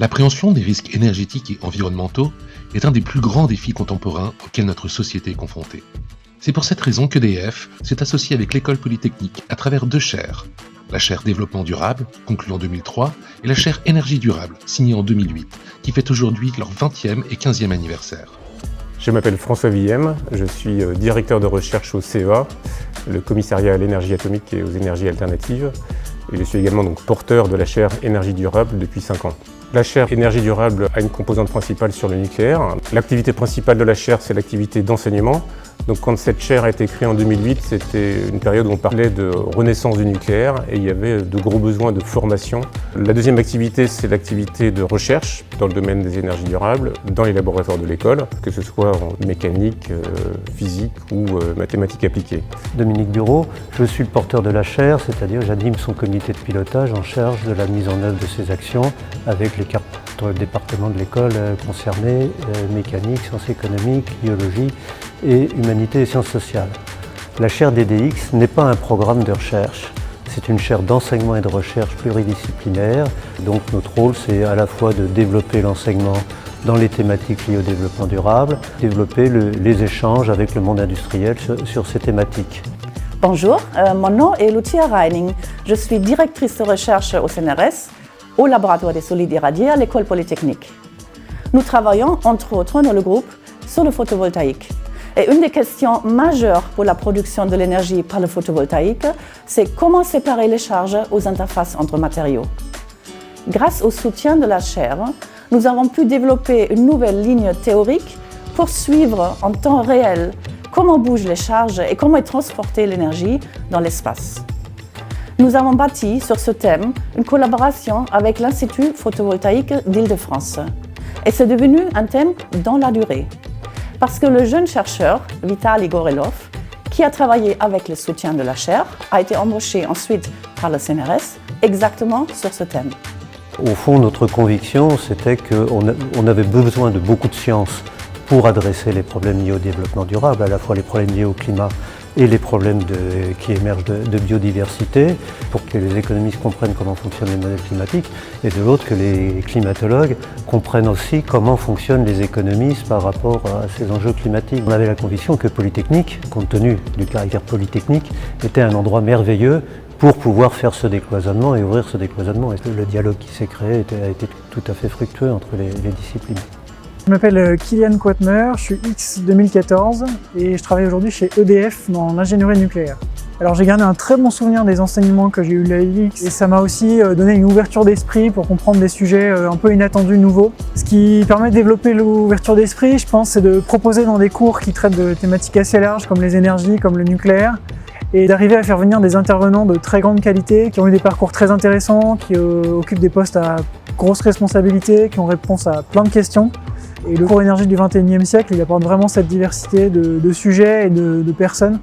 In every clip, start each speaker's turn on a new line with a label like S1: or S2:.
S1: L'appréhension des risques énergétiques et environnementaux est un des plus grands défis contemporains auxquels notre société est confrontée. C'est pour cette raison qu'EDF s'est associé avec l'École Polytechnique à travers 2 chaires. La chaire Développement durable, conclue en 2003, et la chaire Énergie durable, signée en 2008, qui fête aujourd'hui leur 20e et 15e anniversaire.
S2: Je m'appelle François Villem, je suis directeur de recherche au CEA, le commissariat à l'énergie atomique et aux énergies alternatives. Et je suis également donc porteur de la chaire Énergie durable depuis 5 ans. La chaire Énergie durable a une composante principale sur le nucléaire. L'activité principale de la chaire, c'est l'activité d'enseignement. Donc quand cette chaire a été créée en 2008, c'était une période où on parlait de renaissance du nucléaire et il y avait de gros besoins de formation. La deuxième activité, c'est l'activité de recherche dans le domaine des énergies durables, dans les laboratoires de l'école, que ce soit en mécanique, physique ou mathématiques appliquées.
S3: Dominique Bureau, je suis le porteur de la chaire, c'est-à-dire j'anime son comité de pilotage en charge de la mise en œuvre de ses actions avec les 4 départements de l'école concernés, mécanique, sciences économiques, biologie et humanité et sciences sociales. La chaire DDX n'est pas un programme de recherche, c'est une chaire d'enseignement et de recherche pluridisciplinaire. Donc notre rôle, c'est à la fois de développer l'enseignement dans les thématiques liées au développement durable, développer les échanges avec le monde industriel sur ces thématiques.
S4: Bonjour, mon nom est Lucia Reining. Je suis directrice de recherche au CNRS, au laboratoire des solides irradiés à l'École Polytechnique. Nous travaillons entre autres dans le groupe sur le photovoltaïque. Et une des questions majeures pour la production de l'énergie par le photovoltaïque, c'est comment séparer les charges aux interfaces entre matériaux. Grâce au soutien de la chaire, nous avons pu développer une nouvelle ligne théorique pour suivre en temps réel comment bougent les charges et comment est transportée l'énergie dans l'espace. Nous avons bâti sur ce thème une collaboration avec l'Institut photovoltaïque d'Île-de-France. Et c'est devenu un thème dans la durée. Parce que le jeune chercheur, Vitali Gorelov, qui a travaillé avec le soutien de la chaire, a été embauché ensuite par le CNRS exactement sur ce thème.
S3: Au fond, notre conviction, c'était qu'on avait besoin de beaucoup de sciences pour adresser les problèmes liés au développement durable, à la fois les problèmes liés au climat et les problèmes qui émergent de biodiversité, pour que les économistes comprennent comment fonctionnent les modèles climatiques, et de l'autre que les climatologues comprennent aussi comment fonctionnent les économistes par rapport à ces enjeux climatiques. On avait la conviction que Polytechnique, compte tenu du caractère polytechnique, était un endroit merveilleux pour pouvoir faire ce décloisonnement et ouvrir ce décloisonnement. Et le dialogue qui s'est créé a été tout à fait fructueux entre les disciplines.
S5: Je m'appelle Kylian Quatmer, je suis X 2014 et je travaille aujourd'hui chez EDF dans l'ingénierie nucléaire. Alors j'ai gardé un très bon souvenir des enseignements que j'ai eu à l'IX et ça m'a aussi donné une ouverture d'esprit pour comprendre des sujets un peu inattendus, nouveaux. Ce qui permet de développer l'ouverture d'esprit, je pense, c'est de proposer dans des cours qui traitent de thématiques assez larges comme les énergies, comme le nucléaire, et d'arriver à faire venir des intervenants de très grande qualité, qui ont eu des parcours très intéressants, qui occupent des postes à grosse responsabilité, qui ont réponse à plein de questions. Et le cours énergie du XXIe siècle, il apporte vraiment cette diversité de sujets et de personnes.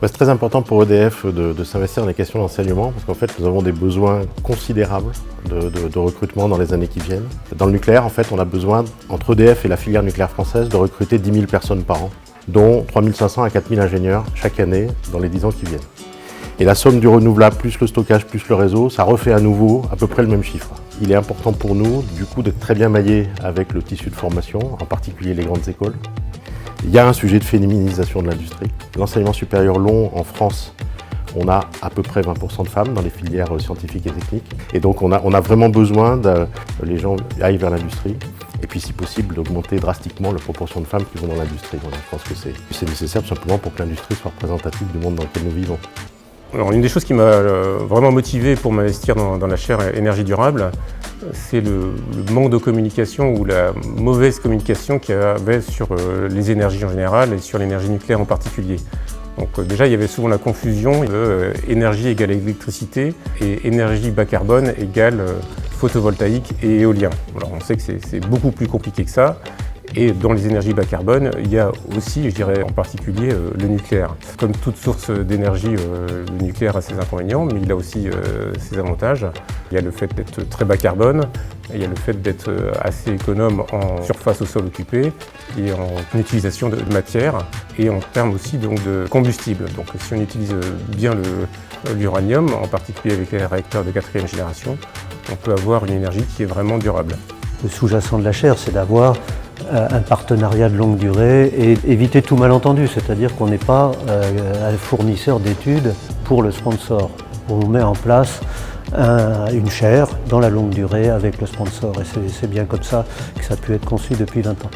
S6: C'est très important pour EDF de s'investir dans les questions d'enseignement parce qu'en fait, nous avons des besoins considérables de recrutement dans les années qui viennent. Dans le nucléaire, en fait, on a besoin, entre EDF et la filière nucléaire française, de recruter 10 000 personnes par an, dont 3 500 à 4 000 ingénieurs chaque année dans les 10 ans qui viennent. Et la somme du renouvelable, plus le stockage, plus le réseau, ça refait à nouveau à peu près le même chiffre. Il est important pour nous, du coup, d'être très bien maillés avec le tissu de formation, en particulier les grandes écoles. Il y a un sujet de féminisation de l'industrie. L'enseignement supérieur long en France, on a à peu près 20% de femmes dans les filières scientifiques et techniques. Et donc on a vraiment besoin que les gens aillent vers l'industrie. Et puis si possible d'augmenter drastiquement la proportion de femmes qui vont dans l'industrie. Voilà, je pense que c'est nécessaire tout simplement pour que l'industrie soit représentative du monde dans lequel nous vivons.
S2: Alors, une des choses qui m'a vraiment motivé pour m'investir dans la chaire énergie durable, c'est le manque de communication ou la mauvaise communication qu'il y avait sur les énergies en général et sur l'énergie nucléaire en particulier. Donc déjà, il y avait souvent la confusion de énergie égale électricité et énergie bas carbone égale photovoltaïque et éolien. Alors on sait que c'est beaucoup plus compliqué que ça. Et dans les énergies bas carbone, il y a aussi, je dirais en particulier, le nucléaire. Comme toute source d'énergie, le nucléaire a ses inconvénients, mais il a aussi ses avantages. Il y a le fait d'être très bas carbone, il y a le fait d'être assez économe en surface au sol occupé et en utilisation de matière et en termes aussi donc, de combustible. Donc si on utilise bien l'uranium, en particulier avec les réacteurs de 4e génération, on peut avoir une énergie qui est vraiment durable.
S3: sous-jacent de la chaire, c'est d'avoir un partenariat de longue durée et éviter tout malentendu, c'est-à-dire qu'on n'est pas un fournisseur d'études pour le sponsor. On met en place une chaire dans la longue durée avec le sponsor et c'est bien comme ça que ça a pu être conçu depuis 20 ans.